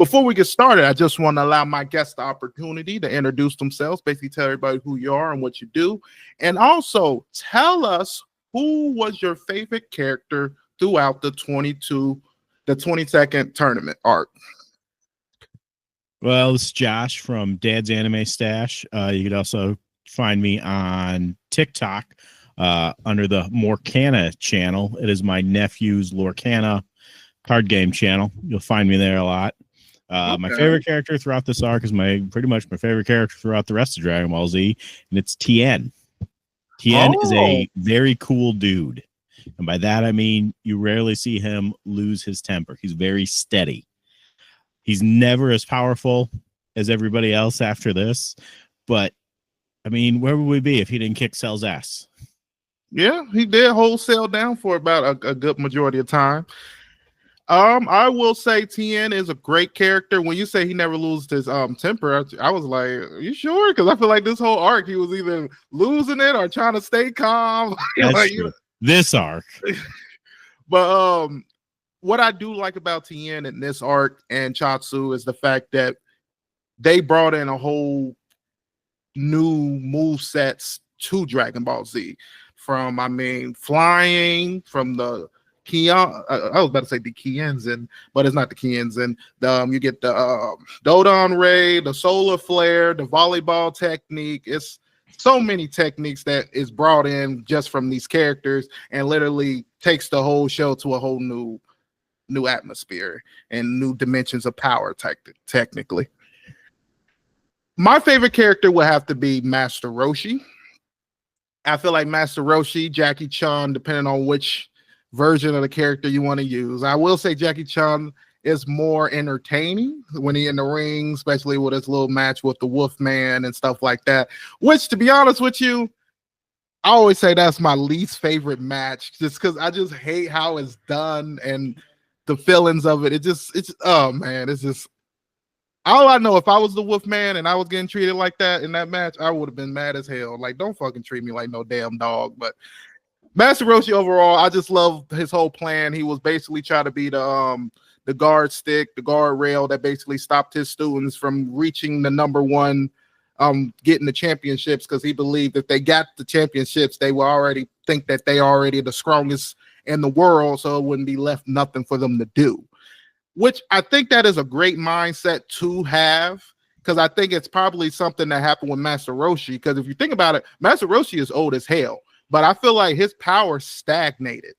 Before we get started, I just want to allow my guests the opportunity to introduce themselves, basically tell everybody who you are and what you do, and also tell us who was your favorite character throughout the 20-second tournament arc. Well, this is Josh from Dad's Anime Stache. You could also find me on TikTok under the Morcana channel. It is my nephew's Lorcana card game channel. You'll find me there a lot. My favorite character throughout this arc is pretty much my favorite character throughout the rest of Dragon Ball Z, and it's Tien. Tien is a very cool dude. And by that, I mean, you rarely see him lose his temper. He's very steady. He's never as powerful as everybody else after this. But, I mean, where would we be if he didn't kick Cell's ass? Yeah, he did hold Cell down for about a good majority of time. I will say Tien is a great character. When you say he never loses his temper, I was like, are you sure? Because I feel like this whole arc he was either losing it or trying to stay calm. That's true. This arc. But what I do like about Tien in this arc and Chatsu is the fact that they brought in a whole new move sets to Dragon Ball Z. From flying, from the Kion, I was about to say the Kienzin, but it's not the Kienzin. You get the Dodon Ray, the Solar Flare, the volleyball technique. It's so many techniques that is brought in just from these characters and literally takes the whole show to a whole new atmosphere and new dimensions of power technically. My favorite character would have to be Master Roshi. I feel like Master Roshi, Jackie Chan, depending on which version of the character you want to use. I will say Jackie Chan is more entertaining when he's in the ring, especially with his little match with the Wolfman and stuff like that, which, to be honest with you, I always say that's my least favorite match just because I just hate how it's done and the feelings of it. It's oh man, it's just all I know. If I was the Wolfman and I was getting treated like that in that match, I would have been mad as hell. Like, don't fucking treat me like no damn dog. But Master Roshi overall, I just love his whole plan. He was basically trying to be the guard stick, the guard rail that basically stopped his students from reaching the number one, getting the championships, because he believed if they got the championships, they will already think that they already the strongest in the world, so it wouldn't be left nothing for them to do. Which I think that is a great mindset to have, because I think it's probably something that happened with Master Roshi. Because if you think about it, Master Roshi is old as hell. But I feel like his power stagnated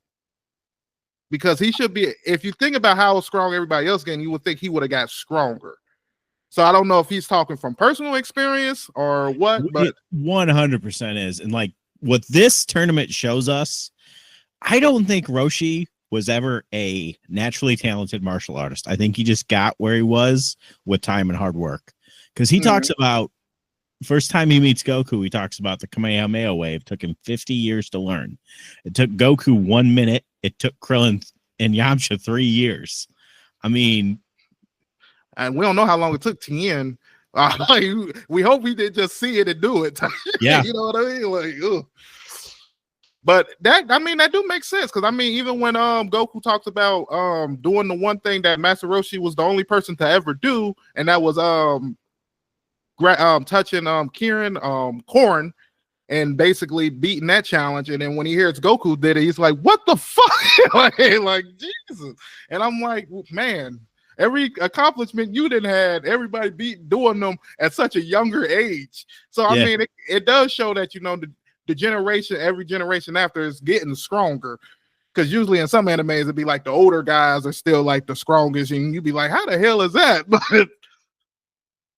because he should be. If you think about how strong everybody else getting, you would think he would have got stronger. So I don't know if he's talking from personal experience or what, but 100% is. And like what this tournament shows us, I don't think Roshi was ever a naturally talented martial artist. I think he just got where he was with time and hard work. Because he talks about first time he meets Goku, he talks about the Kamehameha wave. Took him 50 years to learn. It took Goku 1 minute. It took Krillin and Yamcha 3 years. I mean, and we don't know how long it took Tien. We hope he did just see it and do it. Yeah, you know what I mean. Like, ugh. But that do make sense, because I mean, even when Goku talks about doing the one thing that Master Roshi was the only person to ever do, and that was touching Korn and basically beating that challenge. And then when he hears Goku did it, he's like, what the fuck? like Jesus. And I'm like, man, every accomplishment you didn't had, everybody doing them at such a younger age. So I mean, it does show that, you know, the generation, every generation after is getting stronger. Because usually in some animes it'd be like the older guys are still like the strongest, and you'd be like, how the hell is that? But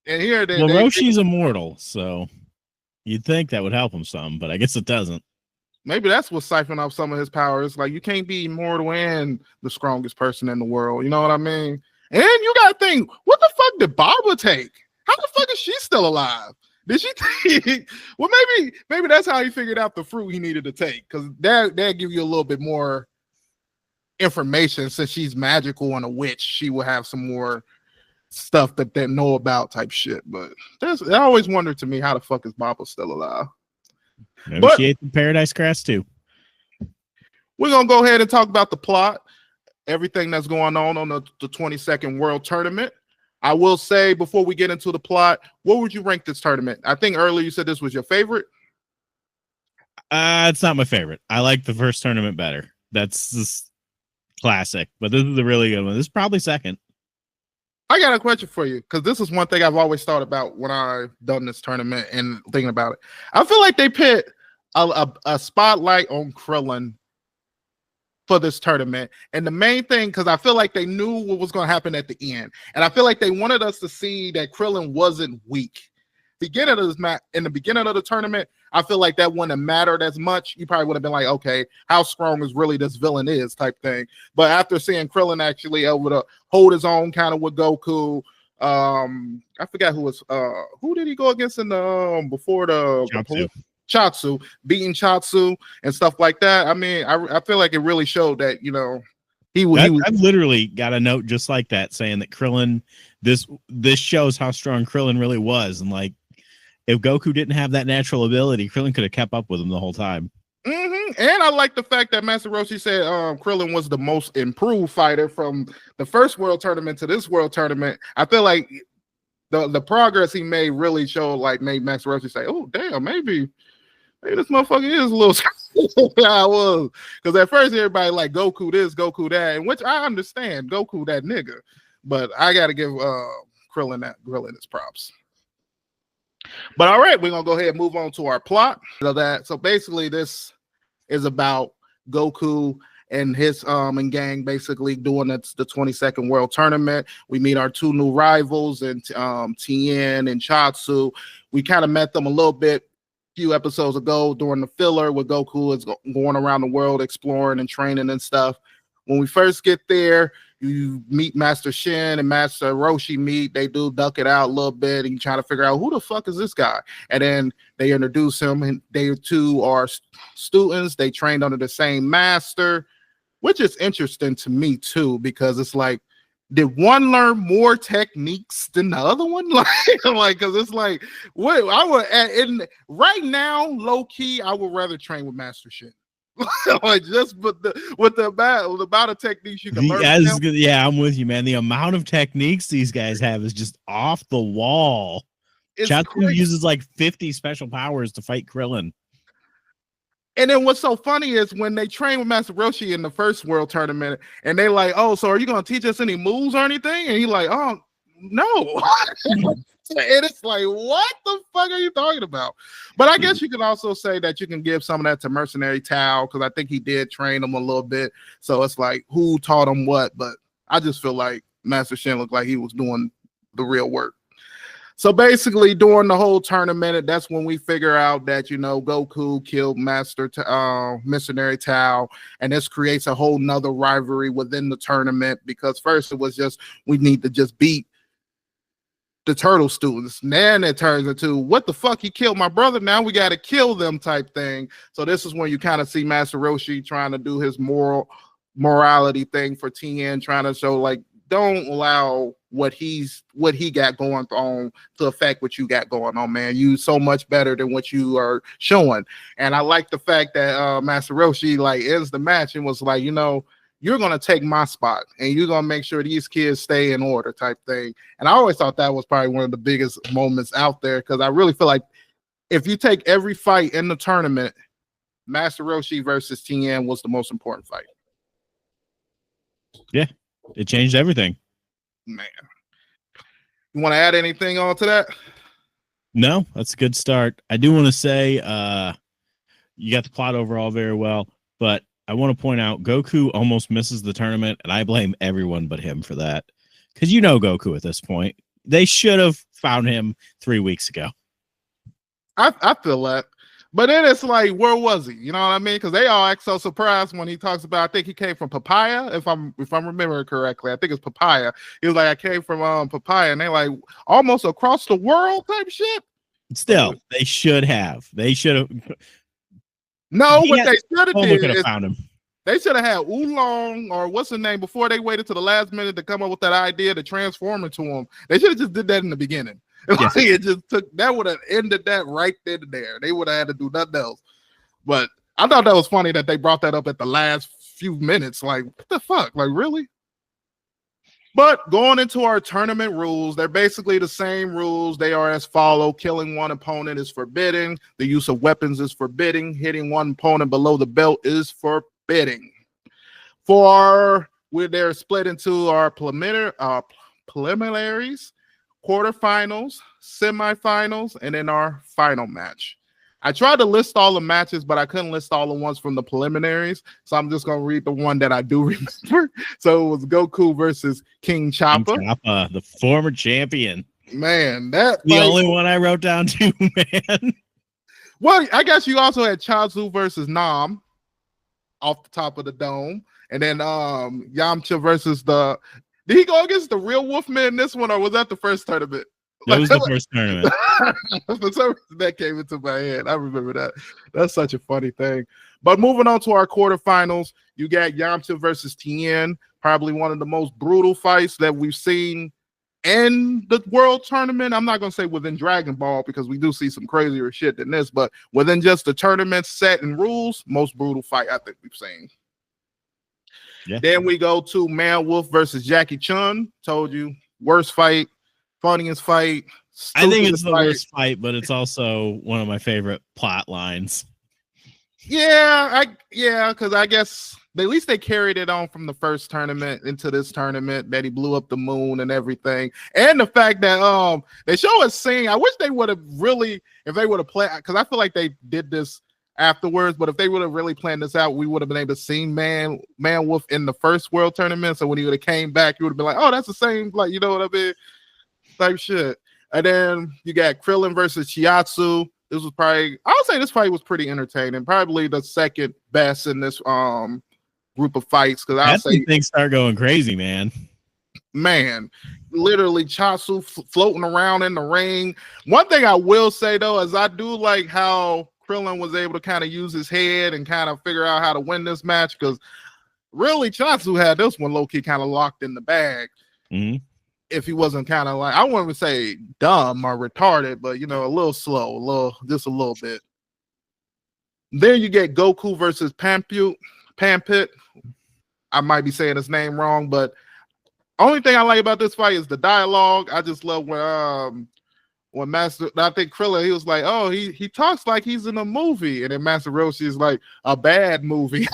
and here Roshi's immortal, so you'd think that would help him some, but I guess it doesn't. Maybe that's what siphoned off some of his powers. Like, you can't be immortal and the strongest person in the world. You know what I mean? And you gotta think, what the fuck did Baba take? How the fuck is she still alive? Did she take? Well, maybe that's how he figured out the fruit he needed to take, because that give you a little bit more information. Since she's magical and a witch, she will have some more stuff that they know about type shit. But I always wondered to me, how the fuck is Baba still alive? Maybe she ate the paradise grass too. We're gonna go ahead and talk about the plot, everything that's going on the 22nd World Tournament. I will say before we get into the plot, what would you rank this tournament? I think earlier you said this was your favorite. It's not my favorite. I like the first tournament better. That's just classic, but this is a really good one. This is probably second. I got a question for you because this is one thing I've always thought about when I've done this tournament and thinking about it. I feel like they put a spotlight on Krillin for this tournament, and the main thing, because I feel like they knew what was going to happen at the end, and I feel like they wanted us to see that Krillin wasn't weak. Beginning of this match, in the beginning of the tournament, I feel like that wouldn't have mattered as much. You probably would have been like, okay, how strong is really this villain is type thing. But after seeing Krillin actually able to hold his own kind of with Goku, I forgot who did he go against in the before the Chatsu, beating Chatsu and stuff like that. I mean, I feel like it really showed that, you know, he was. I've literally got a note just like that saying that Krillin, this shows how strong Krillin really was, and like, if Goku didn't have that natural ability, Krillin could have kept up with him the whole time. Mm-hmm. And I like the fact that Master Roshi said Krillin was the most improved fighter from the first world tournament to this world tournament. I feel like the progress he made really showed, like, made Master Roshi say, oh, damn, maybe this motherfucker is a little I was. Because at first everybody like Goku this, Goku that, and which I understand, Goku that nigga. But I got to give Krillin his props. But all right, we're gonna go ahead and move on to our plot of that. So basically, this is about Goku and his and gang basically doing the 22nd World Tournament. We meet our two new rivals, and Tien and Chatsu. We kind of met them a little bit a few episodes ago during the filler, where Goku is going around the world exploring and training and stuff. When we first get there, you meet Master Shin and Master Roshi meet. They do duck it out a little bit, and you try to figure out who the fuck is this guy. And then they introduce him, and they two are students. They trained under the same master, which is interesting to me too, because it's like, did one learn more techniques than the other one? Like, because it's like, what I would, right now, low key, I would rather train with Master Shin. Like, just with the amount of techniques you can learn. Yeah, I'm with you, man. The amount of techniques these guys have is just off the wall. Chatsu uses like 50 special powers to fight Krillin. And then what's so funny is when they train with Master Roshi in the first world tournament, and they like, oh, so are you gonna teach us any moves or anything? And he's like, oh, no. And it's like, what the fuck are you talking about? But I guess you can also say that you can give some of that to Mercenary Tao, because I think he did train him a little bit. So it's like, who taught him what? But I just feel like Master Shin looked like he was doing the real work. So basically, during the whole tournament, that's when we figure out that, you know, Goku killed Mercenary Tao, and this creates a whole nother rivalry within the tournament, because first it was just, we need to just beat the turtle students. Then it turns into, what the fuck, he killed my brother, now we got to kill them type thing. So this is when you kind of see Master Roshi trying to do his morality thing for Tien, trying to show, like, don't allow what he got going on to affect what you got going on, man. You so much better than what you are showing. And I like the fact that Master Roshi like ends the match and was like, you know, you're going to take my spot and you're going to make sure these kids stay in order type thing. And I always thought that was probably one of the biggest moments out there, because I really feel like if you take every fight in the tournament, Master Roshi versus Tien was the most important fight. Yeah, it changed everything. Man. You want to add anything on to that? No, that's a good start. I do want to say you got the plot overall very well, but I want to point out Goku almost misses the tournament, and I blame everyone but him for that. Because you know Goku at this point. They should have found him 3 weeks ago. I feel that. But then it's like, where was he? You know what I mean? Because they all act so surprised when he talks about, I think he came from Papaya, if I'm remembering correctly. I think it's Papaya. He was like, I came from Papaya, and they like almost across the world type shit. Still, they should have. No, what they should have did is found him. They should have had Oolong, or what's the name, before they waited to the last minute to come up with that idea to transform into him. They should have just did that in the beginning. Yes. It just took, that would have ended that right then and there. They would have had to do nothing else. But I thought that was funny that they brought that up at the last few minutes. Like, what the fuck? Like, really? But going into our tournament rules, they're basically the same rules. They are as follow. Killing one opponent is forbidden. The use of weapons is forbidden. Hitting one opponent below the belt is forbidden. They're split into our preliminaries, quarterfinals, semifinals, and then our final match. I tried to list all the matches, but I couldn't list all the ones from the preliminaries. So I'm just going to read the one that I do remember. So it was Goku versus King Choppa. King Choppa, the former champion. Man, that the only one I wrote down too, man. Well, I guess you also had Chaozu versus Nam off the top of the dome. And then Yamcha versus did he go against the real Wolfman in this one, or was that the first tournament? That was the first tournament. For some reason that came into my head. I remember that. That's such a funny thing. But moving on to our quarterfinals, you got Yamcha versus Tien, probably one of the most brutal fights that we've seen in the world tournament. I'm not going to say within Dragon Ball, because we do see some crazier shit than this, but within just the tournament set and rules, most brutal fight I think we've seen. Yeah. Then we go to Man Wolf versus Jackie Chun. Told you, worst fight. Funniest fight. I think it's the worst fight, but it's also one of my favorite plot lines. Yeah, because I guess at least they carried it on from the first tournament into this tournament, that he blew up the moon and everything. And the fact that they show us sing. I wish they would have really, if they would have played, because I feel like they did this afterwards, but if they would have really planned this out, we would have been able to see Man Wolf in the first world tournament. So when he would have came back, you would have been like, oh, that's the same, like, you know what I mean? Type shit. And then you got Krillin versus Chiatsu. This was probably, I would say this fight was pretty entertaining. Probably the second best in this group of fights. Because I'll say things start going crazy, man. Man, literally Chiatsu floating around in the ring. One thing I will say though is I do like how Krillin was able to kind of use his head and kind of figure out how to win this match, because really Chiatsu had this one low-key kind of locked in the bag. Mm-hmm. If he wasn't kind of like, I wouldn't say dumb or retarded, but, you know, a little slow, just a little bit. Then you get Goku versus Pampit. I might be saying his name wrong, but only thing I like about this fight is the dialogue. I just love when Master, I think Krillin, he was like, oh, he talks like he's in a movie, and then Master Roshi is like, a bad movie.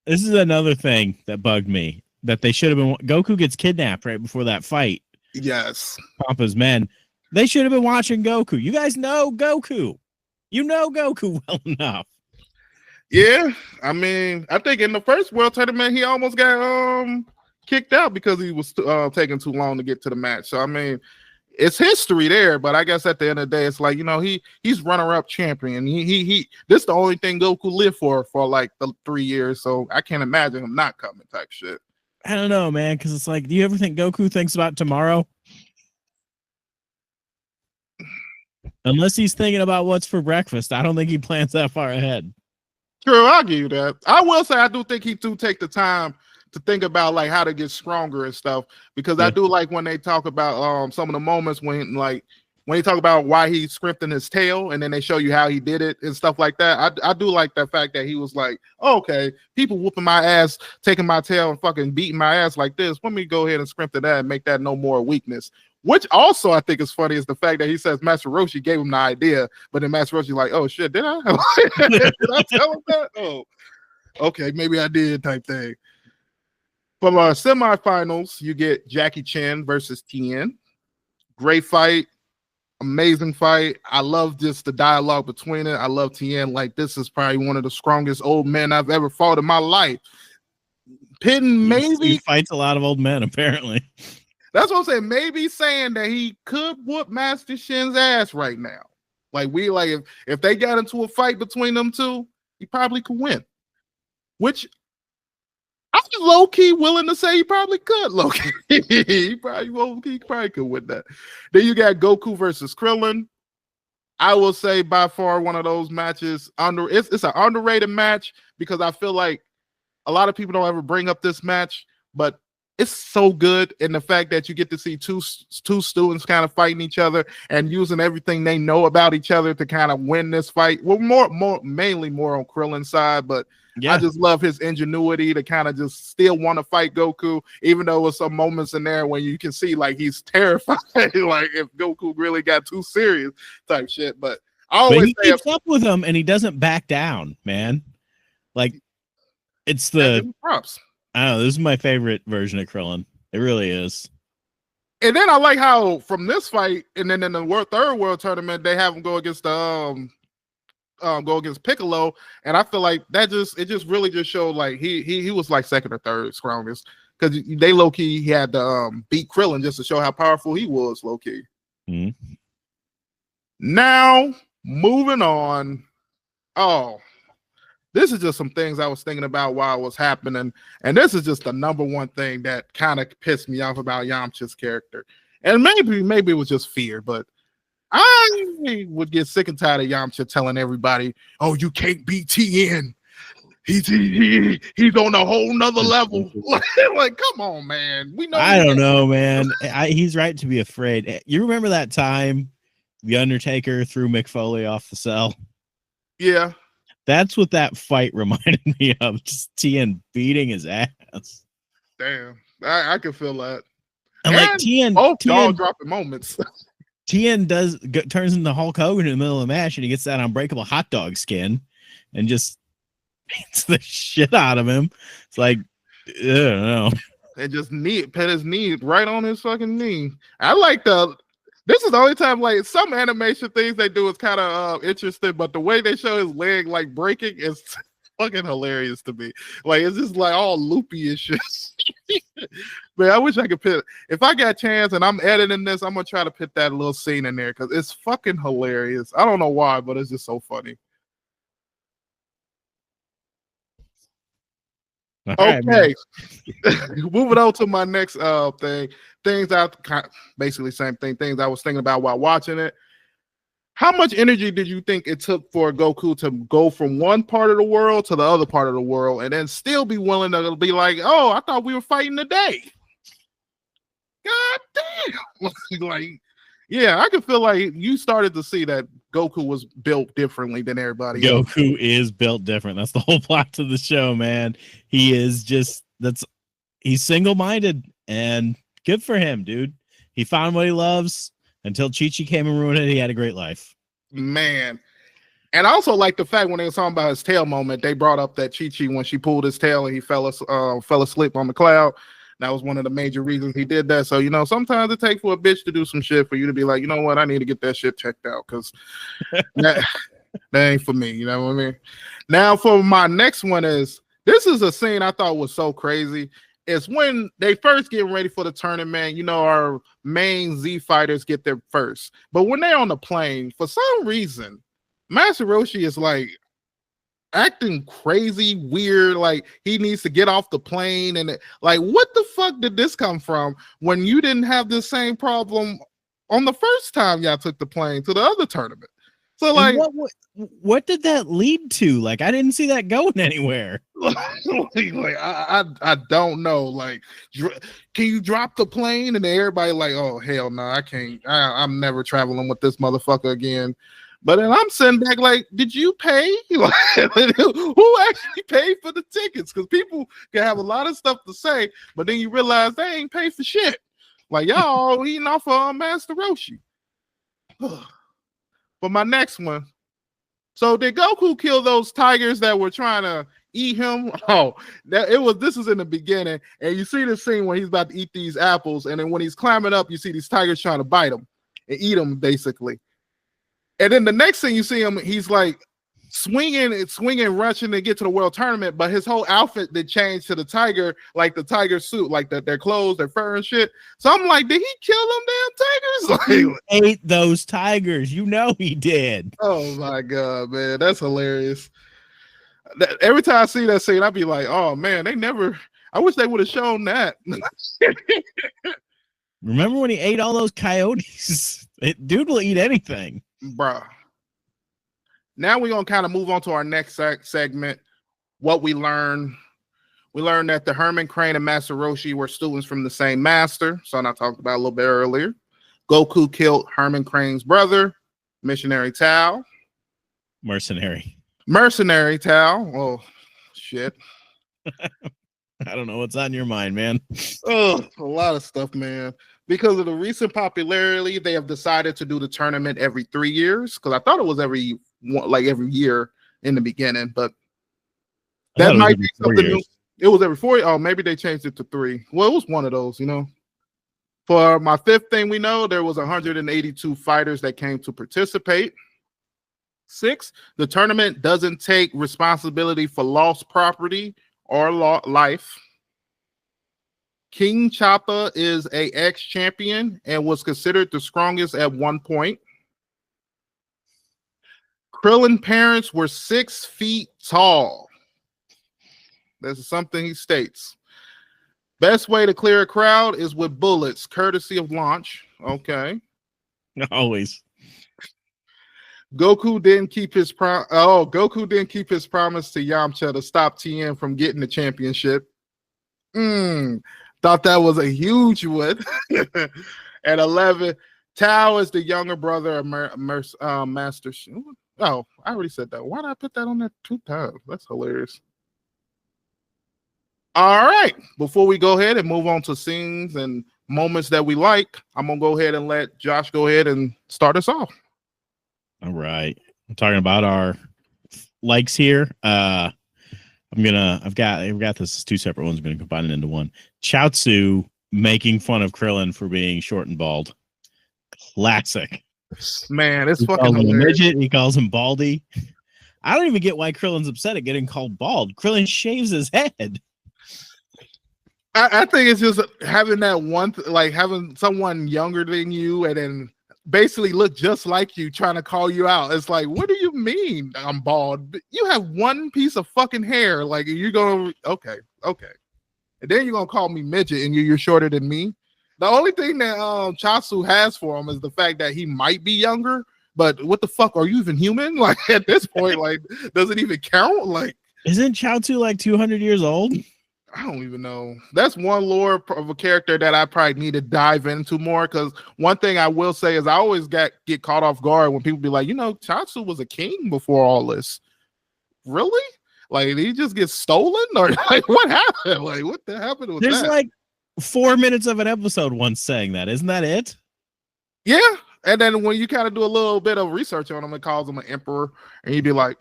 This is another thing that bugged me. That they should have been. Goku gets kidnapped right before that fight. Yes. Papa's men. They should have been watching Goku. You guys know Goku. You know Goku well enough. Yeah. I mean, I think in the first world tournament, he almost got kicked out because he was taking too long to get to the match. So, I mean, it's history there. But I guess at the end of the day, it's like, you know, he's runner-up champion. This is the only thing Goku lived for like the 3 years. So I can't imagine him not coming type shit. I don't know, man, because it's like, do you ever think Goku thinks about tomorrow? Unless he's thinking about what's for breakfast, I don't think he plans that far ahead. True, I'll give you that. I will say I do think he do take the time to think about like how to get stronger and stuff, because I do like when they talk about some of the moments when he talk about why he strengthened his tail, and then they show you how he did it and stuff like that. I do like the fact that he was like, oh, okay, people whooping my ass, taking my tail and fucking beating my ass like this. Let me go ahead and strengthen that and make that no more weakness. Which also I think is funny is the fact that he says Master Roshi gave him the idea, but then Master Roshi's like, oh shit, did I? Did I tell him that? Oh, okay, maybe I did type thing. From our semifinals, you get Jackie Chan versus Tien. Great fight. Amazing fight. I love just the dialogue between it. I love Tien. Like, this is probably one of the strongest old men I've ever fought in my life. Pitting maybe he fights a lot of old men, apparently. That's what I'm saying. Maybe saying that he could whoop Master Shin's ass right now. Like, if they got into a fight between them two, he probably could win. Which I'm low-key willing to say he probably could, low-key. he probably could win that. Then you got Goku versus Krillin. I will say by far one of those matches. It's an underrated match, because I feel like a lot of people don't ever bring up this match, but it's so good in the fact that you get to see two students kind of fighting each other and using everything they know about each other to kind of win this fight. Well, mainly more on Krillin's side, but Yeah. I just love his ingenuity to kind of just still want to fight Goku, even though there's some moments in there when you can see like he's terrified, like if Goku really got too serious type shit. But I always he keeps up with him and he doesn't back down, man. Like it's the props. I don't know. This is my favorite version of Krillin. It really is. And then I like how from this fight, and then in the third world tournament, they have him go against the go against Piccolo, and I feel like it just really just showed like he was like second or third strongest because they low key he had to beat Krillin just to show how powerful he was low key. Mm-hmm. Now moving on. Oh, this is just some things I was thinking about while it was happening, and this is just the number one thing that kind of pissed me off about Yamcha's character, and maybe it was just fear, but I would get sick and tired of Yamcha telling everybody, "Oh, you can't beat Tien. He's on a whole nother level." Like, come on, man. We know. I don't know, man. He's right to be afraid. You remember that time the Undertaker threw Mick Foley off the cell? Yeah, that's what that fight reminded me of. Just Tien beating his ass. Damn, I can feel that. And like Tien dropping moments. Tien turns into Hulk Hogan in the middle of the match, and he gets that unbreakable hot dog skin, and just beats the shit out of him. It's like, I don't know. And just pet his knee right on his fucking knee. I like this is the only time like some animation things they do is kind of interesting, but the way they show his leg like breaking is fucking hilarious to me. Like it's just like all loopy and shit. Man, I wish I could put. If I got a chance and I'm editing this, I'm gonna try to put that little scene in there because it's fucking hilarious. I don't know why, but it's just so funny. All okay, right, moving on to my next thing. Things I basically same thing. Things I was thinking about while watching it. How much energy did you think it took for Goku to go from one part of the world to the other part of the world and then still be willing to be like, "Oh, I thought we were fighting today"? God damn! Like, yeah, I can feel like you started to see that Goku was built differently than everybody else. Goku is built different. That's the whole plot to the show, man. He is he's single-minded, and good for him, dude. He found what he loves. Until Chi-Chi came and ruined it, he had a great life. Man. And I also like the fact when they were talking about his tail moment, they brought up that Chi-Chi, when she pulled his tail and he fell asleep on the cloud. That was one of the major reasons he did that. So, sometimes it takes for a bitch to do some shit for you to be like, you know what, I need to get that shit checked out because that ain't for me. You know what I mean? Now, for my next one this is a scene I thought was so crazy. It's when they first get ready for the tournament. Our main Z fighters get there first. But when they're on the plane, for some reason, Master Roshi is like acting crazy, weird, like he needs to get off the plane. And like, what the fuck did this come from when you didn't have the same problem on the first time y'all took the plane to the other tournament? So like, what did that lead to? Like, I didn't see that going anywhere. I don't know. Like, can you drop the plane? And then everybody like, oh hell no, I can't. I'm never traveling with this motherfucker again. But then I'm sitting back like, did you pay? Who actually paid for the tickets? Because people can have a lot of stuff to say, but then you realize they ain't paid for shit. Like y'all eating off of Master Roshi. For my next one, so did Goku kill those tigers that were trying to eat him? Oh, this is in the beginning, and you see the scene when he's about to eat these apples, and then when he's climbing up, you see these tigers trying to bite him and eat him, basically. And then the next thing you see him, he's like swinging, rushing to get to the world tournament, but his whole outfit did change to the tiger, like the tiger suit, like their clothes, their fur and shit. So I'm like, did he kill them damn tigers? He ate those tigers. He did. Oh my god, man, that's hilarious. Every time I see that scene, I'd be like, oh man, I wish they would have shown that. Remember when he ate all those coyotes? Dude will eat anything. Bruh. Now we're going to kind of move on to our next segment. What we learned. We learned that the Herman Crane and Master Roshi were students from the same master. Something I talked about a little bit earlier. Goku killed Herman Crane's brother, Missionary Tao. Mercenary Tao. Oh, shit. I don't know what's on your mind, man. Oh, a lot of stuff, man. Because of the recent popularity, they have decided to do the tournament every 3 years. Because I thought it was every year in the beginning, but that might be something new. It was every 4 years. Oh, maybe they changed it to 3. Well, it was one of those, For my fifth thing, we know there was 182 fighters that came to participate. 6, the tournament doesn't take responsibility for lost property or life. King Choppa is a ex-champion and was considered the strongest at one point. Krillin parents were 6 feet tall. That's something he states. Best way to clear a crowd is with bullets, courtesy of Launch. Okay. Always. Goku didn't keep his promise to Yamcha to stop Tien from getting the championship. Thought that was a huge one. At 11, Tao is the younger brother of Master. Oh, I already said that. Why did I put that on there 2 times? That's hilarious. All right. Before we go ahead and move on to scenes and moments that we like, I'm gonna go ahead and let Josh go ahead and start us off. All right. I'm talking about our likes here. I've got this as 2 separate ones. I'm gonna combine it into one. Chaozu making fun of Krillin for being short and bald. Classic. Man, it's he fucking calls him a hilarious. midget. He calls him baldy. I don't even get why Krillin's upset at getting called bald. Krillin shaves his head. I think it's just having that one, like having someone younger than you and then basically look just like you trying to call you out. It's like, what do you mean I'm bald? You have one piece of fucking hair. Like you're going to, okay. And then you're going to call me midget and you're shorter than me. The only thing that Chaozu has for him is the fact that he might be younger, but what the fuck, are you even human? Like at this point, like, does it even count? Like, isn't Chaozu like 200 years old? I don't even know. That's one lore of a character that I probably need to dive into more. Because one thing I will say is I always get caught off guard when people be like, Chaozu was a king before all this. Really? Like, did he just get stolen? Or like, what happened? Like, what the happened with There's that? like 4 minutes of an episode once saying that. Isn't that it? Yeah. And then when you kind of do a little bit of research on him, it calls him an emperor. And you'd be like,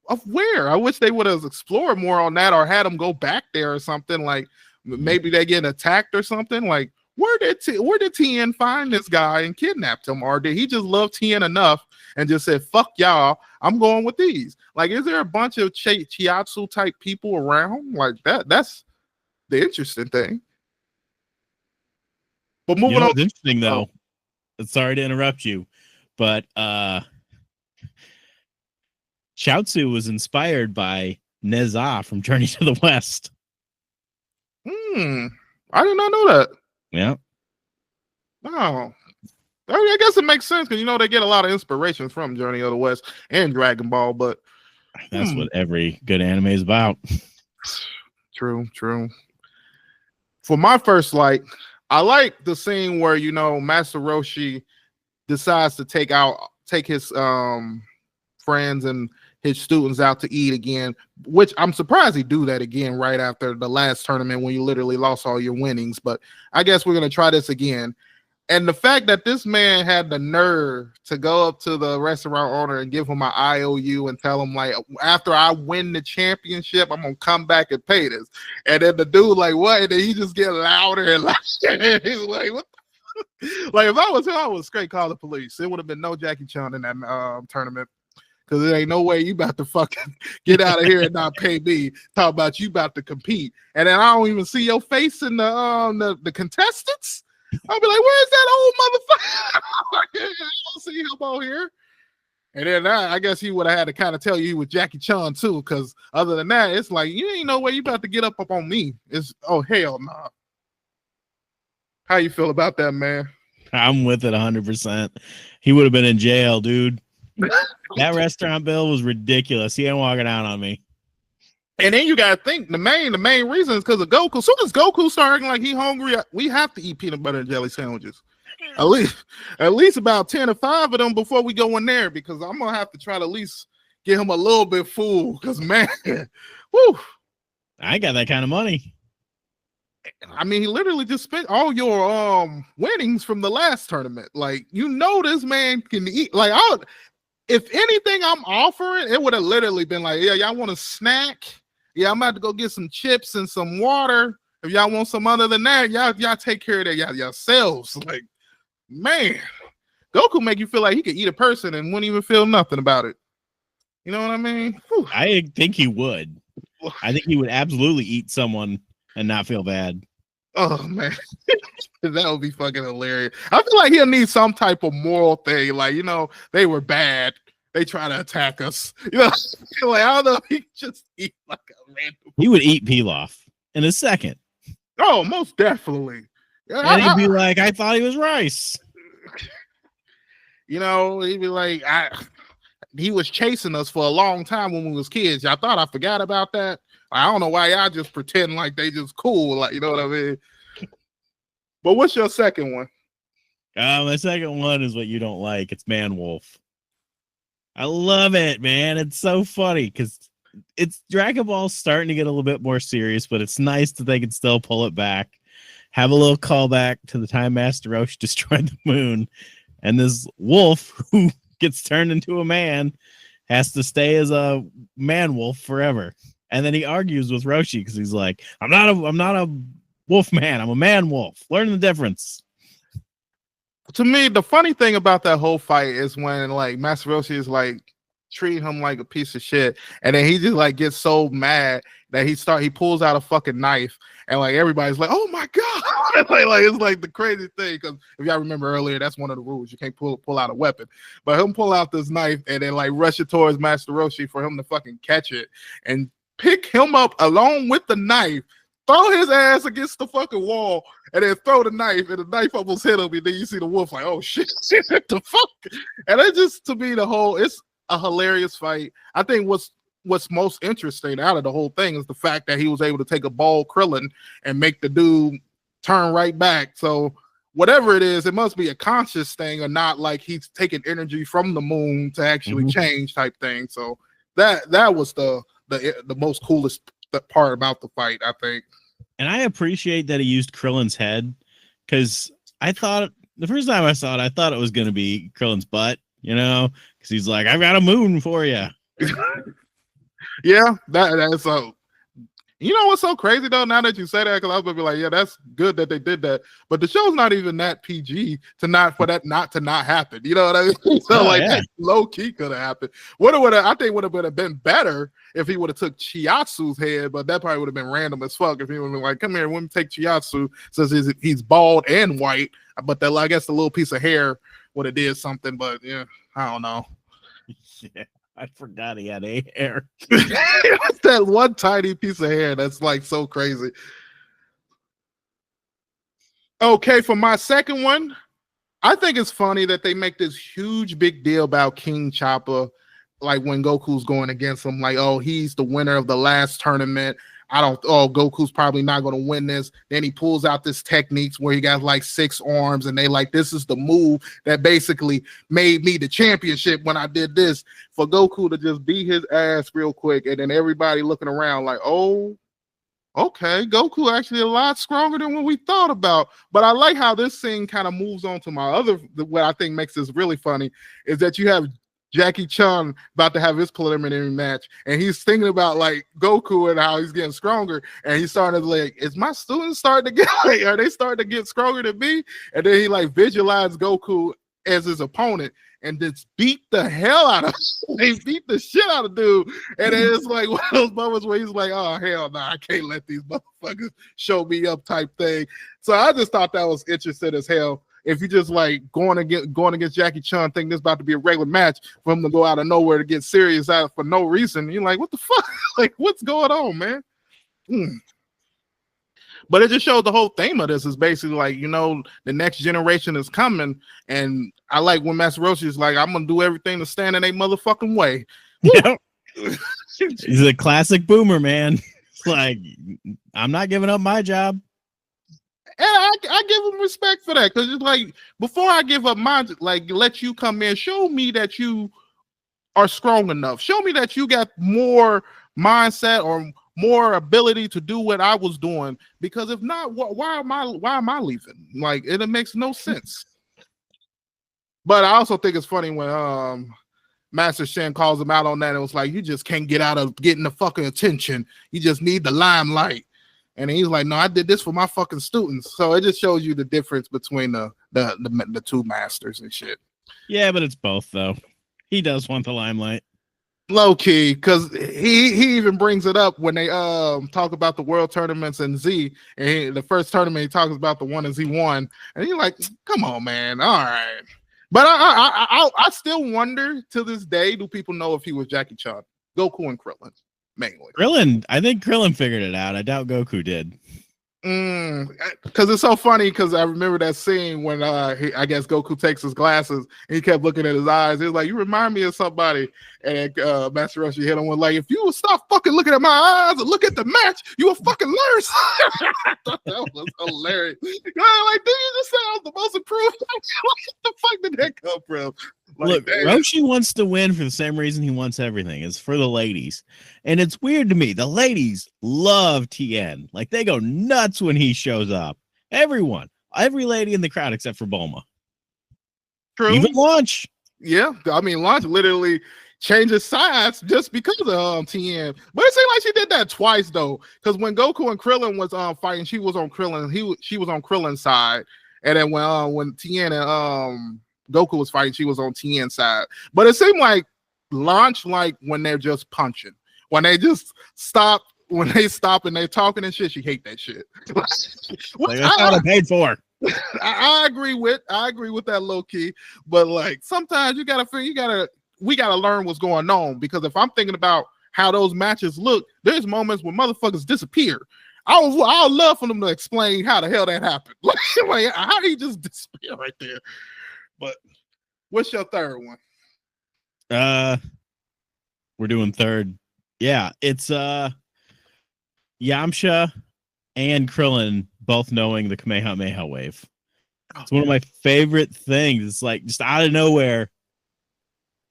of where? I wish they would have explored more on that or had them go back there or something. Like maybe they get attacked or something. Like where did Tien find this guy and kidnapped him, or did he just love Tien enough and just said, "Fuck y'all, I'm going with these"? Like, is there a bunch of Chiatsu type people around like that? That's the interesting thing. But moving on. What's interesting though. Sorry to interrupt you, but Chaozu was inspired by Neza from Journey to the West. I did not know that. Yeah. Oh, I guess it makes sense because they get a lot of inspiration from Journey of the West and Dragon Ball, but that's what every good anime is about. True. For my first I like the scene where Master Roshi decides to take his friends and his students out to eat again, which I'm surprised he do that again right after the last tournament when you literally lost all your winnings. But I guess we're gonna try this again. And the fact that this man had the nerve to go up to the restaurant owner and give him an IOU and tell him, like, after I win the championship, I'm gonna come back and pay this. And then the dude, like, what? And then he just get louder and louder. He's like, what? Like, if I was him, I would straight call the police. It would have been no Jackie Chan in that tournament. Because there ain't no way you about to fucking get out of here and not pay me. Talk about you about to compete. And then I don't even see your face in the contestants. I'll be like, where's that old motherfucker? I don't see him out here. And then I guess he would have had to kind of tell you he was Jackie Chan too. Because other than that, it's like, you ain't no way you about to get up on me. It's, oh, hell no. Nah. How you feel about that, man? I'm with it 100%. He would have been in jail, dude. That restaurant bill was ridiculous. He ain't walking out on me. And then you gotta think the main reason is because of Goku. As soon as Goku started acting like he hungry, we have to eat peanut butter and jelly sandwiches. At least about 10 or 5 of them before we go in there, because I'm gonna have to try to at least get him a little bit full. Because man, Whew. I ain't got that kind of money. I mean, he literally just spent all your winnings from the last tournament. Like, this man can eat. Like, if anything I'm offering, it would have literally been like, yeah, y'all want a snack? Yeah, I'm about to go get some chips and some water. If y'all want some other than that, y'all take care of that yourselves. Like, man, Goku make you feel like he could eat a person and wouldn't even feel nothing about it. You know what I mean? Whew. I think he would. I think he would absolutely eat someone and not feel bad. Oh man, that would be fucking hilarious. I feel like he'll need some type of moral thing, like they were bad, they try to attack us. Like I don't know, he just eat like a random. He would eat Pilaf in a second. Oh, most definitely. And he'd be like, I thought he was rice. He'd be like, he was chasing us for a long time when we was kids. Y'all thought I forgot about that? I don't know why y'all just pretend like they just cool, like, you know what I mean? But what's your second one? My second one is what you don't like. It's Man Wolf. I love it, man. It's so funny because it's Dragon Ball's starting to get a little bit more serious, but it's nice that they can still pull it back. Have a little callback to the time Master Roshi destroyed the moon, and this wolf who gets turned into a man has to stay as a man wolf forever. And then he argues with Roshi because he's like, I'm not a wolf man. I'm a man wolf. Learn the difference. To me, the funny thing about that whole fight is when like Master Roshi is like treating him like a piece of shit, and then he just like gets so mad that he pulls out a fucking knife, and like everybody's like, oh my god, like it's like the crazy thing, because if y'all remember earlier, that's one of the rules, you can't pull out a weapon, but him pull out this knife and then like rush it towards Master Roshi for him to fucking catch it and pick him up along with the knife, throw his ass against the fucking wall, and then throw the knife, and the knife almost hit him, and then you see the wolf like, oh shit, what the fuck? And it just, to me, it's a hilarious fight. I think what's most interesting out of the whole thing is the fact that he was able to take a bald Krillin and make the dude turn right back. So whatever it is, it must be a conscious thing, or not like he's taking energy from the moon to actually change type thing. So that was the most coolest part about the fight, I think. And I appreciate that he used Krillin's head, because I thought the first time I saw it, I thought it was going to be Krillin's butt, because he's like, I've got a moon for you. Yeah, that's so. You know what's so crazy though? Now that you say that, because I was gonna be like, yeah, that's good that they did that, but the show's not even that PG for that not to not happen. You know what I mean? So that low key could have happened. I think would have been better if he would have took Chiatsu's head, but that probably would have been random as fuck if he would have been like, come here, let me take Chiatsu, since he's bald and white, but I guess the little piece of hair would have did something. But yeah, I don't know. Yeah. I forgot he had a hair. That one tiny piece of hair that's like so crazy. Okay, for my second one, I think it's funny that they make this huge big deal about King Chopper, like when Goku's going against him, like, oh, he's the winner of the last tournament. Goku's probably not going to win this. Then he pulls out this techniques where he got like 6 arms, and they like, this is the move that basically made me the championship when I did this. For Goku to just beat his ass real quick, and then everybody looking around like, oh, okay, Goku actually a lot stronger than what we thought about. But I like how this scene kind of moves on to what I think makes this really funny is that you have Jackie Chan about to have his preliminary match, and he's thinking about like Goku and how he's getting stronger, and he's starting to like, is my students starting to get like, are they starting to get stronger than me? And then he like visualized Goku as his opponent and just beat the hell out of him. They beat the shit out of dude, and then it's like one of those moments where he's like, oh hell no, I can't let these motherfuckers show me up type thing. So I just thought that was interesting as hell. If you just like going against Jackie Chan, think this is about to be a regular match, for him to go out of nowhere to get serious out for no reason, you're like, what the fuck? Like, what's going on, man? But it just shows the whole theme of this is basically like, the next generation is coming, and I like when Master Roshi is like, I'm gonna do everything to stand in a motherfucking way. Yeah. He's a classic boomer, man. It's like, I'm not giving up my job. And I give him respect for that, because it's like, before I give up mine, like, let you come in, show me that you are strong enough. Show me that you got more mindset or more ability to do what I was doing. Because if not, why am I leaving? Like, it makes no sense. But I also think it's funny when Master Shin calls him out on that. It was like, you just can't get out of getting the fucking attention. You just need the limelight. And he's like, no, I did this for my fucking students. So it just shows you the difference between the two masters and shit. Yeah, but it's both though. He does want the limelight. Low key, because he even brings it up when they talk about the world tournaments in Z. And the first tournament he talks about the one as he won. And he's like, come on, man. All right. But I still wonder to this day, do people know if he was Jackie Chan, Goku, and Krillin mainly? Krillin, I think Krillin figured it out. I doubt Goku did. Because it's so funny, because I remember that scene when I guess Goku takes his glasses and he kept looking at his eyes. He was like, you remind me of somebody. And Master Roshi hit him with like, if you would stop fucking looking at my eyes and look at the match, you will fucking learn. I thought that was hilarious. Like, dude, you just said I was the most improved. What the fuck did that come from? Like, look, damn. Roshi wants to win for the same reason he wants everything. It's for the ladies. And it's weird to me. The ladies love Tien. Like, they go nuts when he shows up. Everyone. Every lady in the crowd except for Bulma. True. Even Launch. Yeah. I mean, Launch literally changes sides just because of Tien. But it seemed like she did that twice, though. Because when Goku and Krillin was fighting, she was on Krillin. She was on Krillin's side. And then when Tien and Goku was fighting, she was on Tien's side. But it seemed like Launch, like when they're just punching, when they just stop, when they stop and they're talking and shit, she hate that shit. Like, that's what I paid for. I agree with that low key, but like sometimes we gotta learn what's going on, because if I'm thinking about how those matches look, there's moments when motherfuckers disappear. I would love for them to explain how the hell that happened. Like how did he just disappear right there? But what's your third one? We're doing third. Yeah, it's Yamcha and Krillin both knowing the Kamehameha wave. It's one of my favorite things. It's like just out of nowhere,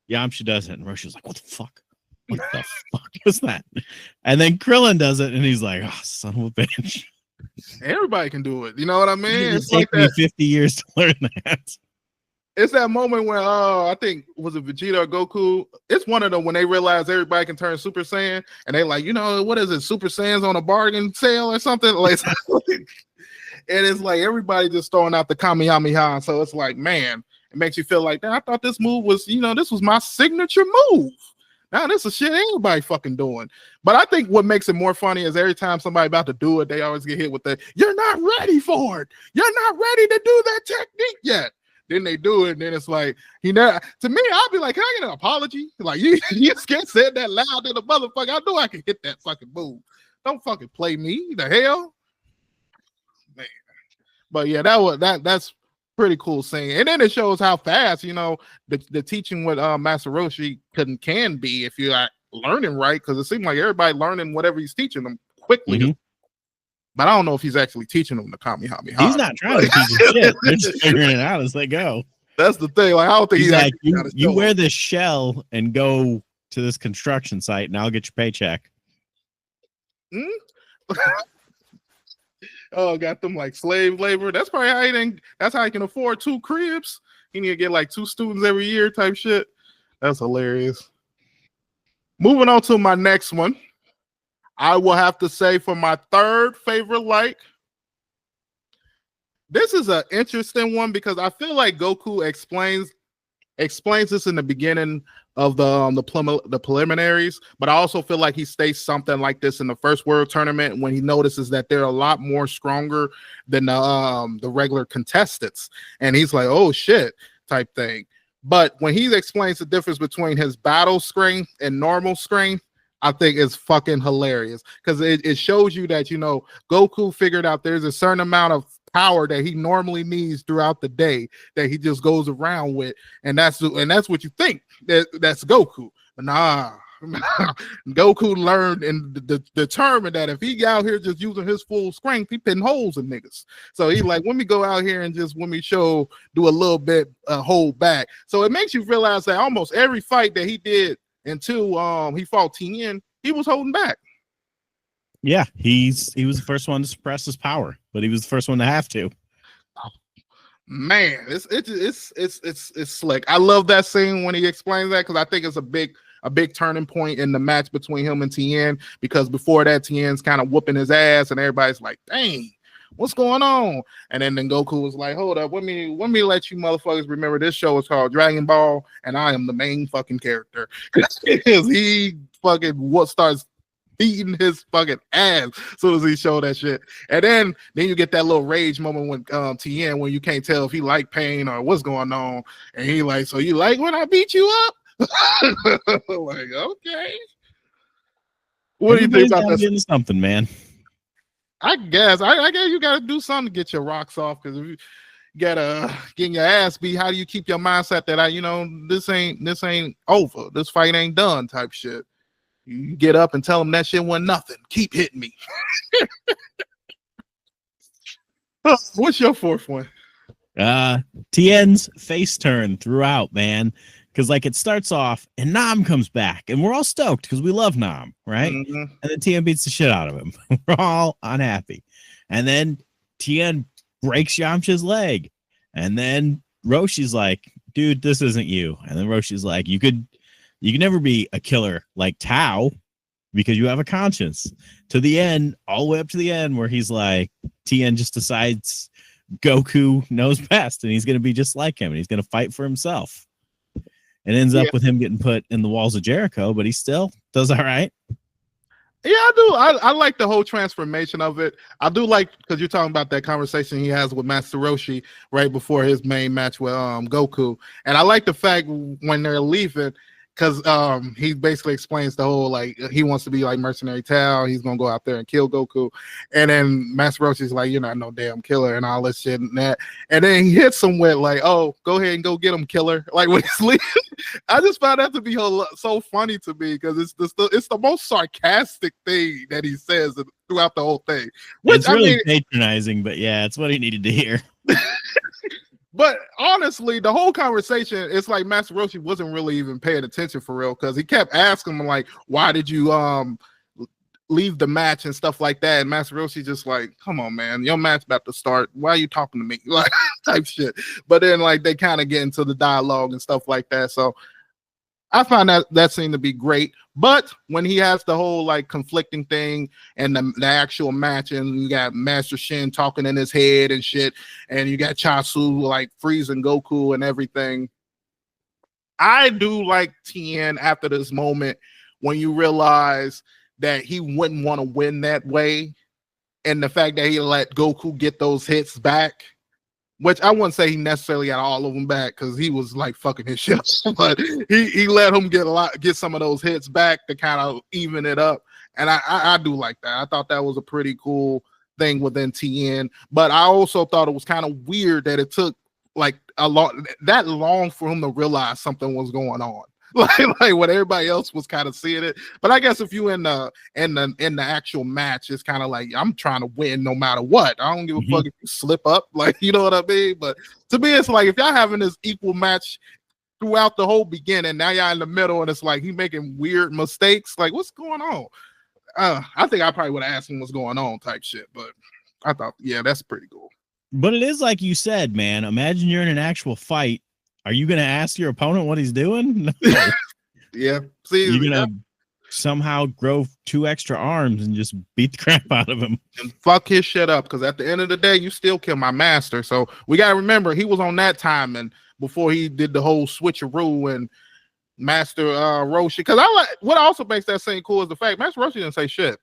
Yamcha does it, and Roshi's like, "What the fuck? What the fuck is that?" And then Krillin does it, and he's like, "Oh, son of a bitch!" Everybody can do it. You know what I mean? It's like me 50 years to learn that. It's that moment when I think, was it Vegeta or Goku? It's one of them when they realize everybody can turn Super Saiyan, and they like, what is it? Super Saiyan's on a bargain sale or something? Like, and it's like everybody just throwing out the Kamehameha. So it's like, man, it makes you feel like, I thought this move was, this was my signature move. Now this is shit anybody fucking doing. But I think what makes it more funny is every time somebody about to do it, they always get hit with the, you're not ready for it. You're not ready to do that technique yet. Then they do it, and then it's like, to me, I'll be like, can I get an apology? Like, you just can't say that loud to the motherfucker. I know I can hit that fucking move. Don't fucking play me. The hell? Man. But yeah, that's pretty cool scene. And then it shows how fast, the teaching with Master Roshi can be if you're learning right, because it seems like everybody learning whatever he's teaching them quickly. Mm-hmm. But I don't know if he's actually teaching them the Kamehameha. He's not trying to teach them shit. They're just figuring it out as they go. That's the thing. Like, I don't think he's like, you wear this shell and go to this construction site, and I'll get your paycheck. Oh, got them like slave labor. That's probably that's how he can afford 2 cribs. He need to get like 2 students every year type shit. That's hilarious. Moving on to my next one. I will have to say, for my third favorite like, this is an interesting one because I feel like Goku explains this in the beginning of the preliminaries, but I also feel like he states something like this in the first World Tournament when he notices that they're a lot more stronger than the regular contestants, and he's like, "Oh shit," type thing. But when he explains the difference between his battle strength and normal strength, I think it's fucking hilarious because it shows you that, Goku figured out there's a certain amount of power that he normally needs throughout the day that he just goes around with. And that's what you think that's Goku. But nah, Goku learned and determined that if he out here just using his full strength, he pitting holes in niggas. So he's like, let me go out here and just do a little bit hold back. So it makes you realize that almost every fight that he did until he fought Tien, he was holding back. Yeah, he was the first one to suppress his power, but he was the first one to have to. Man, it's slick. I love that scene when he explains that, because I think it's a big turning point in the match between him and Tien, because before that Tien's kind of whooping his ass and everybody's like, dang, what's going on? And then Goku was like, hold up, let me let you motherfuckers remember this show is called Dragon Ball and I am the main fucking character. Because he fucking starts beating his fucking ass as soon as he showed that shit. And then you get that little rage moment when Tien, when you can't tell if he like pain or what's going on, and he like, so you like when I beat you up? Like, okay. What do you think about that? Getting something, man. I guess you gotta do something to get your rocks off, because if you gotta get your ass beat, how do you keep your mindset that this ain't over, this fight ain't done type shit? You get up and tell them that shit wasn't nothing. Keep hitting me. What's your fourth one? Tien's face turn throughout, man. Because it starts off and Nam comes back and we're all stoked because we love Nam, right? Mm-hmm. And then Tien beats the shit out of him. We're all unhappy. And then Tien breaks Yamcha's leg. And then Roshi's like, dude, this isn't you. And then Roshi's like, you can never be a killer like Tao because you have a conscience. To the end, all the way up to the end, where he's like, Tien just decides Goku knows best and he's going to be just like him and he's going to fight for himself. It ends up with him getting put in the walls of Jericho, but he still does all right. Yeah, I do. I like the whole transformation of it. I do like, because you're talking about that conversation he has with Master Roshi right before his main match with Goku. And I like the fact when they're leaving, because he basically explains the whole, he wants to be like Mercenary Tao. He's going to go out there and kill Goku. And then Master Roshi's like, you're not no damn killer and all this shit and that. And then he hits him with oh, go ahead and go get him, killer. When he's leaving. I just found that to be so funny to me, because it's the most sarcastic thing that he says throughout the whole thing. Which, it's really patronizing, but yeah, it's what he needed to hear. But honestly, the whole conversation, it's like Master Roshi wasn't really even paying attention for real, because he kept asking him why did you leave the match and stuff like that, and Master Roshi just like, come on, man, your match about to start, why are you talking to me? Type shit. But then they kind of get into the dialogue and stuff like that, so I find that seemed to be great. But when he has the whole conflicting thing and the actual match, and you got Master Shin talking in his head and shit, and you got Chasu freezing Goku and everything, I do like Tien after this moment when you realize that he wouldn't want to win that way, and the fact that he let Goku get those hits back. Which I wouldn't say he necessarily got all of them back, because he was fucking his shit, but he let him get some of those hits back to kind of even it up, and I do like that. I thought that was a pretty cool thing within Tien, but I also thought it was kind of weird that it took that long for him to realize something was going on. When everybody else was kind of seeing it. But I guess if you in the actual match, it's kind of I'm trying to win no matter what. I don't give a fuck if you slip up, you know what I mean? But to me, it's if y'all having this equal match throughout the whole beginning, now y'all in the middle and it's he making weird mistakes, what's going on? I think I probably would have asked him what's going on type shit, but I thought, yeah, that's pretty cool. But it is like you said, man, imagine you're in an actual fight. Are you going to ask your opponent what he's doing? No. Yeah. See, you're going to somehow grow 2 extra arms and just beat the crap out of him. And fuck his shit up, because at the end of the day, you still kill my master. So we got to remember, he was on that time and before he did the whole switcheroo and Master Roshi. Because what also makes that scene cool is the fact Master Roshi didn't say shit.